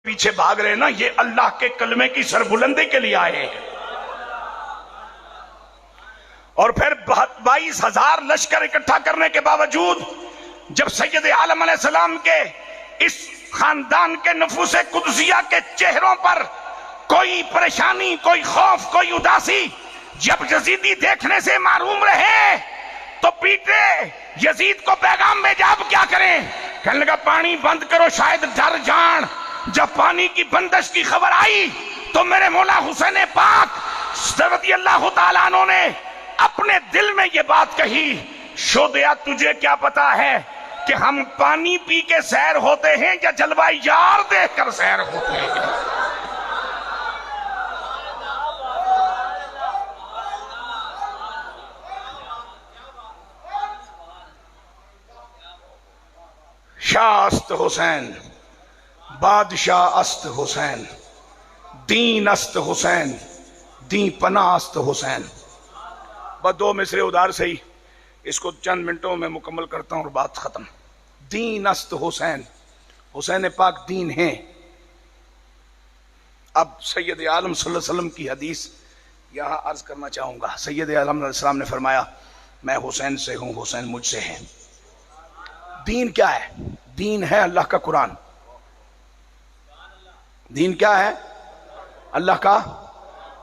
پیچھے بھاگ رہے نا، یہ اللہ کے کلمے کی سربلندی کے لیے آئے ہیں۔ اور پھر 22,000 لشکر اکٹھا کرنے کے باوجود جب سید عالم علیہ السلام کے اس خاندان کے نفوس قدسیہ کے چہروں پر کوئی پریشانی، کوئی خوف، کوئی اداسی، جب یزیدی دیکھنے سے معروم رہے تو پیٹے، یزید کو پیغام بھیجا اب کیا کریں؟ کہنے لگا پانی بند کرو شاید ڈر جان۔ جب پانی کی بندش کی خبر آئی تو میرے مولا حسین پاک رضی اللہ تعالیٰ عنہ نے اپنے دل میں یہ بات کہی، شودیا تجھے کیا پتا ہے کہ ہم پانی پی کے سیر ہوتے ہیں یا جلوہ یار دیکھ کر سیر ہوتے ہیں؟ شاہ است حسین، بادشاہ است حسین، دین است حسین، دین پناہ است حسین۔ بس 2 مصرے ادار سے ہی اس کو چند منٹوں میں مکمل کرتا ہوں اور بات ختم۔ دین است حسین، حسین پاک دین ہیں۔ اب سید عالم صلی اللہ علیہ وسلم کی حدیث یہاں عرض کرنا چاہوں گا۔ سید عالم علیہ السلام نے فرمایا میں حسین سے ہوں، حسین مجھ سے ہیں۔ دین کیا ہے؟ دین ہے اللہ کا قرآن۔ دین کیا ہے؟ اللہ کا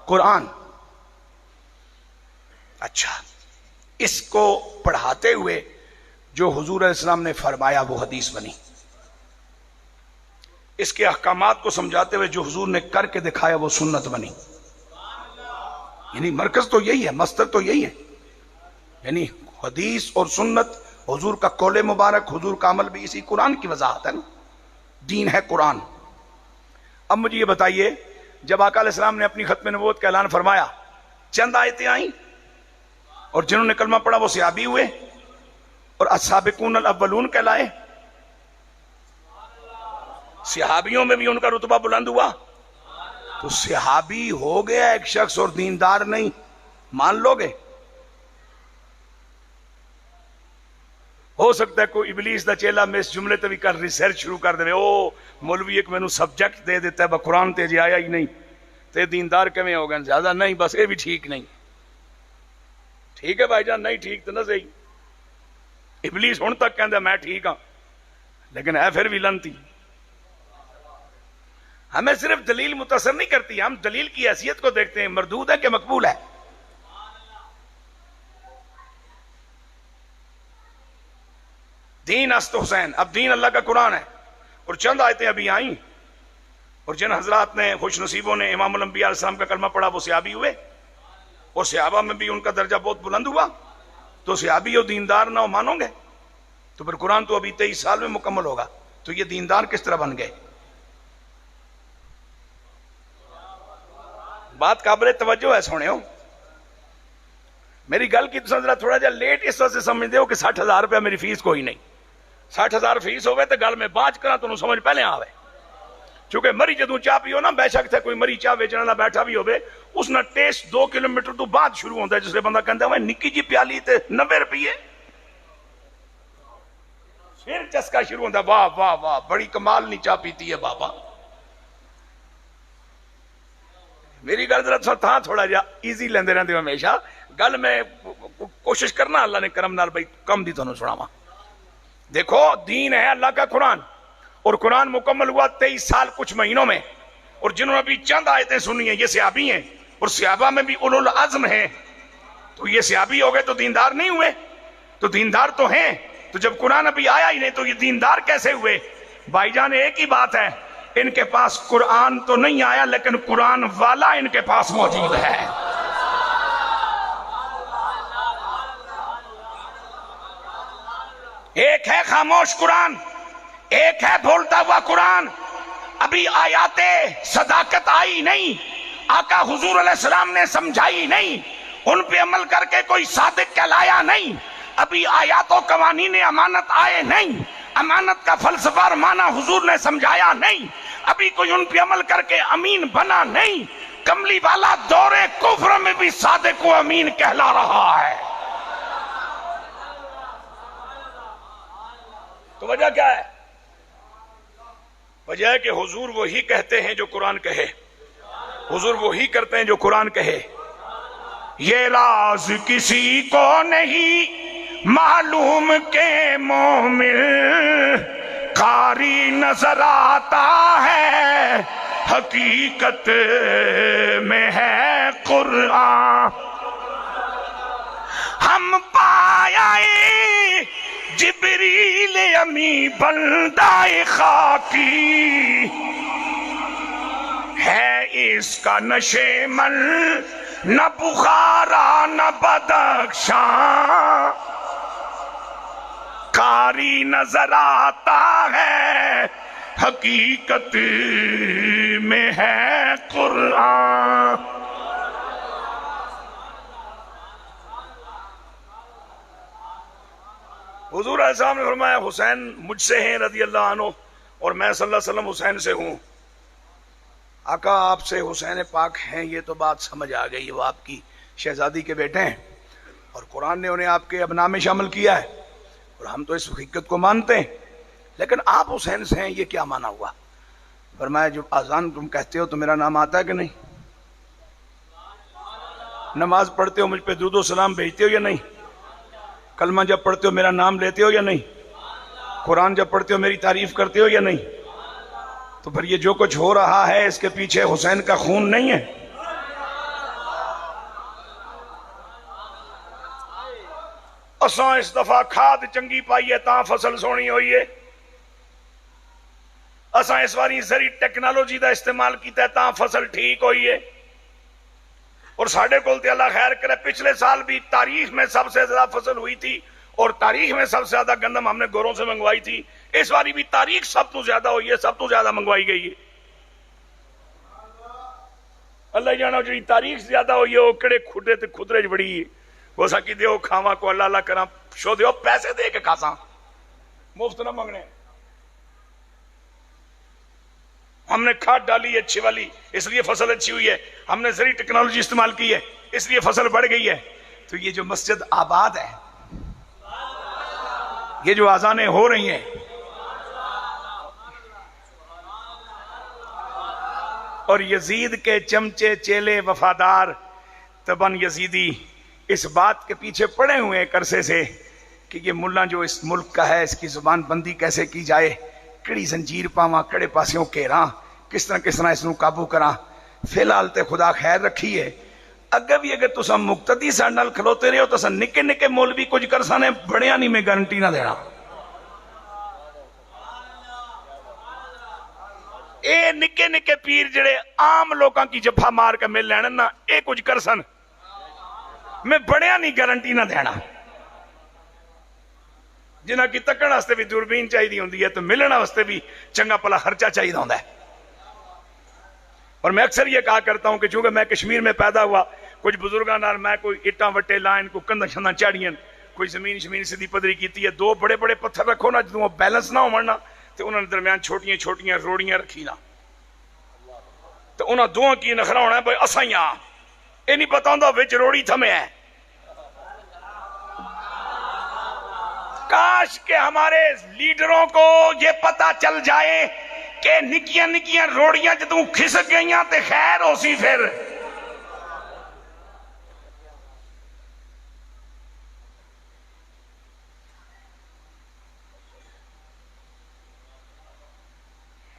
قرآن۔ اچھا، اس کو پڑھاتے ہوئے جو حضور علیہ السلام نے فرمایا وہ حدیث بنی، اس کے احکامات کو سمجھاتے ہوئے جو حضور نے کر کے دکھایا وہ سنت بنی۔ یعنی مرکز تو یہی ہے، مصدر تو یہی ہے، یعنی حدیث اور سنت، حضور کا قول مبارک، حضور کا عمل بھی اسی قرآن کی وضاحت ہے نا۔ دین ہے قرآن۔ اب مجھے یہ بتائیے، جب آقا علیہ السلام نے اپنی ختم نبوت کا اعلان فرمایا، چند آیتیں آئیں اور جنہوں نے کلمہ پڑھا وہ صحابی ہوئے اور السابقون الاولون کہلائے۔ صحابیوں میں بھی ان کا رتبہ بلند ہوا۔ تو صحابی ہو گیا ایک شخص اور دیندار نہیں، مان لو گے؟ ہو سکتا ہے کوئی ابلیس دا چیلا میں اس جملے تے بھی کر ریسرچ شروع کر دے، او مولوی ایک مینوں سبجیکٹ دے دیتا ہے با قرآن تے جی آیا ہی نہیں تے دیندار کیویں ہو گئے؟ زیادہ نہیں، بس یہ بھی ٹھیک نہیں۔ ٹھیک ہے بھائی جان، نہیں ٹھیک تو نہ صحیح۔ ابلیس ہن تک کہندا میں ٹھیک ہاں، لیکن ہے پھر بھی لنتی۔ ہمیں صرف دلیل متاثر نہیں کرتی، ہم دلیل کی حیثیت کو دیکھتے ہیں، مردود ہے کہ مقبول ہے۔ دین است حسین، اب دین اللہ کا قرآن ہے۔ اور چند آیتیں ابھی آئیں، اور جن حضرات نے خوش نصیبوں نے امام الانبیاء علیہ السلام کا کلمہ پڑھا وہ صحابی ہوئے، اور صحابہ میں بھی ان کا درجہ بہت بلند ہوا۔ تو صحابی اور دیندار نہ ہو مانو گے؟ تو پھر قرآن تو ابھی 23 سال میں مکمل ہوگا، تو یہ دیندار کس طرح بن گئے؟ بات قابل توجہ ہے سونے ہو۔ میری گل کی تو ذرا تھوڑا جا لیٹ اس وجہ سے سمجھتے ہو کہ 60,000 روپیہ میری فیس کوئی نہیں۔ 60,000 فیس ہوئے تو گل میں باج کرا تو سمجھ پہلے آوے، چونکہ مری جدوں چاہ پیو نا، بے شک تھے کوئی مری چاہ ویچنا نہ بیٹھا بھی ہوئے، اس نہ ٹیسٹ 2 کلومیٹر تو بعد شروع ہوتا ہے، جس لئے بندہ کہتا ہے نکی جی پیالی تے 90 روپیے، پھر چسکا شروع ہوتا ہے، واہ واہ واہ بڑی کمال نہیں چاہ پیتی ہے بابا۔ میری گل ذرا تھوڑا جا ایزی لیندے رہندے ہو ہمیشہ، گل میں کوشش کرنا اللہ نے کرم نال بھائی کم دی تو سناواں۔ دیکھو دین ہے اللہ کا قرآن، اور قرآن مکمل ہوا 23 سال کچھ مہینوں میں، اور جنہوں نے ابھی چند آیتیں سنی ہیں یہ صحابی ہیں، اور صحابہ میں بھی اولو العزم ہیں۔ تو یہ صحابی ہو گئے تو دیندار نہیں ہوئے؟ تو دیندار تو ہیں، تو جب قرآن ابھی آیا ہی نہیں تو یہ دیندار کیسے ہوئے؟ بھائی جان ایک ہی بات ہے، ان کے پاس قرآن تو نہیں آیا لیکن قرآن والا ان کے پاس موجود ہے۔ ایک ہے خاموش قرآن، ایک ہے بولتا ہوا قرآن۔ ابھی آیات صداقت آئی نہیں، آقا حضور علیہ السلام نے سمجھائی نہیں، ان پہ عمل کر کے کوئی صادق کہلایا نہیں۔ ابھی آیات و قوانین امانت آئے نہیں، امانت کا فلسفہ اور معنی حضور نے سمجھایا نہیں، ابھی کوئی ان پہ عمل کر کے امین بنا نہیں۔ کملی والا دور کفر میں بھی صادق و امین کہلا رہا ہے۔ تو وجہ کیا ہے؟ وجہ ہے کہ حضور وہی کہتے ہیں جو قرآن کہے، حضور وہی کرتے ہیں جو قرآن کہے۔ یہ راز کسی کو نہیں معلوم کہ مومن قاری نظر آتا ہے، حقیقت میں ہے قرآن۔ ہم پائے جبریل امی بندہ خاکی، ہے اس کا نشے من نہ بخارا نہ بدخشاں، قاری نظر آتا ہے، حقیقت میں ہے قرآن۔ حضور علیہ السلام نے فرمایا حسین مجھ سے ہیں رضی اللہ عنہ، اور میں صلی اللہ علیہ وسلم حسین سے ہوں۔ آقا آپ سے حسین پاک ہیں یہ تو بات سمجھ آ گئی، وہ آپ کی شہزادی کے بیٹے ہیں اور قرآن نے انہیں آپ کے ابناء میں شامل کیا ہے، اور ہم تو اس حقیقت کو مانتے ہیں، لیکن آپ حسین سے ہیں یہ کیا مانا ہوا؟ فرمایا جب اذان تم کہتے ہو تو میرا نام آتا ہے کہ نہیں؟ نماز پڑھتے ہو مجھ پہ درود و سلام بھیجتے ہو یا نہیں؟ کلمہ جب پڑھتے ہو میرا نام لیتے ہو یا نہیں؟ قرآن جب پڑھتے ہو میری تعریف کرتے ہو یا نہیں؟ تو پھر یہ جو کچھ ہو رہا ہے اس کے پیچھے حسین کا خون نہیں ہے؟ اساں اس دفعہ کھاد چنگی پائی ہے تاں فصل سونی ہوئی ہے، اساں اس باری زری ٹیکنالوجی دا استعمال کیتا ہے تاں فصل ٹھیک ہوئی ہے، اور ساڑھے کول تے اللہ خیر کرے پچھلے سال بھی تاریخ میں سب سے زیادہ فصل ہوئی تھی، اور تاریخ میں سب سے زیادہ گندم ہم نے گوروں سے منگوائی تھی، اس باری بھی تاریخ سب تو زیادہ ہوئی ہے، سب تو زیادہ منگوائی گئی ہے۔ اللہ جانا جی تاریخ زیادہ ہوئی ہے، وہ کڑے کھڈے تے خدرے بڑی ہے، وہ سکی دیو کھاوا کو اللہ اللہ کرا شو دیو پیسے دے کے کھاساں، مفت نہ منگنے۔ ہم نے کھاد ڈالی ہے اچھی والی اس لیے فصل اچھی ہوئی ہے، ہم نے زری ٹیکنالوجی استعمال کی ہے اس لیے فصل بڑھ گئی ہے۔ تو یہ جو مسجد آباد ہے، یہ جو اذانیں ہو رہی ہیں، اور یزید کے چمچے چیلے وفادار تبن یزیدی اس بات کے پیچھے پڑے ہوئے ایک عرصے سے کہ یہ ملا جو اس ملک کا ہے اس کی زبان بندی کیسے کی جائے، کڑی زنجیر پاواں کڑے پاسیوں کیراں، کس طرح اس نو قابو کراں۔ فی الحال تے خدا خیر رکھی ہے، اگر بھی اگر تساں مقتدی ساڈے نال کھلوتے رہے ہو تو نکے نکے مولوی کچھ کرسانے بڑیاں نہیں میں گارنٹی نہ دینا۔ اے نکے نکے پیر جڑے عام لوکاں کی جفا مار کے مل لین نا، اے کچھ کرسن میں بڑیاں نہیں گارنٹی نہ دینا۔ جنہ کی تکڑ واسطے بھی دوربین چاہیے ہوندی ہے تو ملنا واسطے بھی چنگا پلا خرچہ چاہیے ہوندا ہے۔ اور میں اکثر یہ کہا کرتا ہوں کہ چونکہ میں کشمیر میں پیدا ہوا، کچھ بزرگاں نال میں کوئی اٹاں وٹے لائن کو کندھاں شندھاں چاڑیاں، کوئی زمین شمین سیدھی پدری کیتی ہے، دو بڑے بڑے پتھر رکھو نا جدوں بیلنس نہ ہونا تو انہوں نے درمیان چھوٹیاں چھوٹیاں روڑیاں رکھی نا، تو انہاں دوہاں کی نخرا ہونا ہے بھائی اساں ہی آں، اے نہیں پتہ ہوندا وچ روڑی تھمے ہے۔ کاش کہ ہمارے لیڈروں کو یہ پتہ چل جائے کہ نکیاں نکیاں روڑیاں جدوں کھسک گئیاں تے خیر ہو سی پھر۔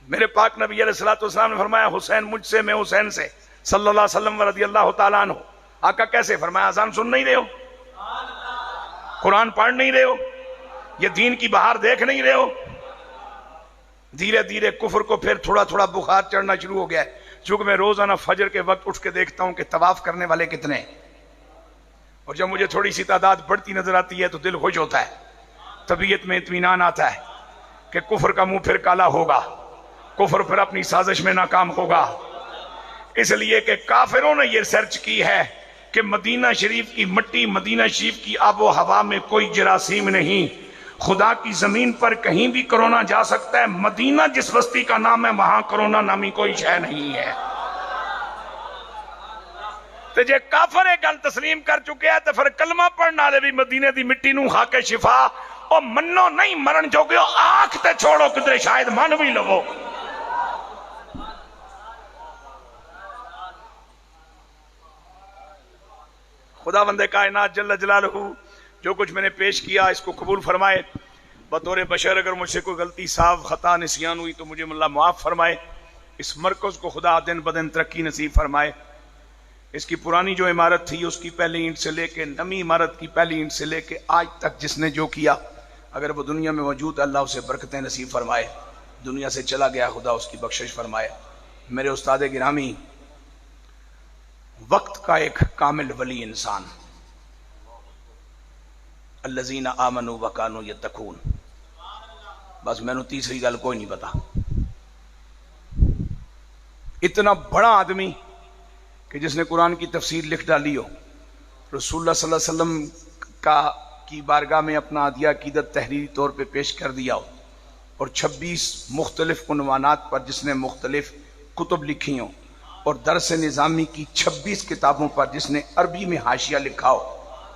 میرے پاک نبی علیہ السلام نے فرمایا حسین مجھ سے میں حسین سے، صلی اللہ علیہ وسلم رضی اللہ تعالیٰ عنہ۔ آقا کیسے؟ فرمایا اذان سن نہیں رہے ہو، قرآن پڑھ نہیں رہے ہو، یہ دین کی بہار دیکھ نہیں رہے ہو؟ دھیرے دھیرے کفر کو پھر تھوڑا تھوڑا بخار چڑھنا شروع ہو گیا ہے، چونکہ میں روزانہ فجر کے وقت اٹھ کے دیکھتا ہوں کہ طواف کرنے والے کتنے ہیں، اور جب مجھے تھوڑی سی تعداد بڑھتی نظر آتی ہے تو دل خوش ہوتا ہے، طبیعت میں اطمینان آتا ہے کہ کفر کا منہ پھر کالا ہوگا، کفر پھر اپنی سازش میں ناکام ہوگا۔ اس لیے کہ کافروں نے یہ ریسرچ کی ہے کہ مدینہ شریف کی مٹی، مدینہ شریف کی آب و ہوا میں کوئی جراثیم نہیں، خدا کی زمین پر کہیں بھی کرونا جا سکتا ہے، مدینہ جس بستی کا نام ہے وہاں کرونا نامی کوئی شے نہیں ہے۔ تو جے کافر ایک گل تسلیم کر چکے ہیں تو پھر کلمہ پڑھنے والے بھی مدینے دی مٹی نو کھا کے شفا او منو نہیں مرن جو گے آنکھ تے چھوڑو کدھر شاید من بھی لو۔ خدا بند کائنات جل جلالہ جو کچھ میں نے پیش کیا اس کو قبول فرمائے. بطور بشر اگر مجھ سے کوئی غلطی صاف خطا نسیان ہوئی تو مجھے اللہ معاف فرمائے. اس مرکز کو خدا دن بدن ترقی نصیب فرمائے. اس کی پرانی جو عمارت تھی اس کی پہلی اینٹ سے لے کے نئی عمارت کی پہلی اینٹ سے لے کے آج تک جس نے جو کیا اگر وہ دنیا میں موجود اللہ اسے برکتیں نصیب فرمائے. دنیا سے چلا گیا خدا اس کی بخشش فرمائے. میرے استاد گرامی وقت کا ایک کامل ولی انسان الذین آمنوا وکانوا یتقون. بس میں نے تیسری گل کوئی نہیں پتا. اتنا بڑا آدمی کہ جس نے قرآن کی تفسیر لکھ ڈالی ہو, رسول اللہ صلی اللہ علیہ وسلم کی بارگاہ میں اپنا عدیہ عقیدت تحریری طور پہ پیش کر دیا ہو, اور 26 مختلف عنوانات پر جس نے مختلف کتب لکھی ہوں, اور درس نظامی کی 26 کتابوں پر جس نے عربی میں حاشیہ لکھا ہو.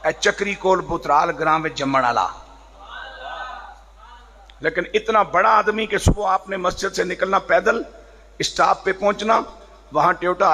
اے چکری کول بترال گرام میں جمن والا. لیکن اتنا بڑا آدمی کہ صبح آپ نے مسجد سے نکلنا پیدل اسٹاپ پہ پہنچنا, وہاں ٹیوٹا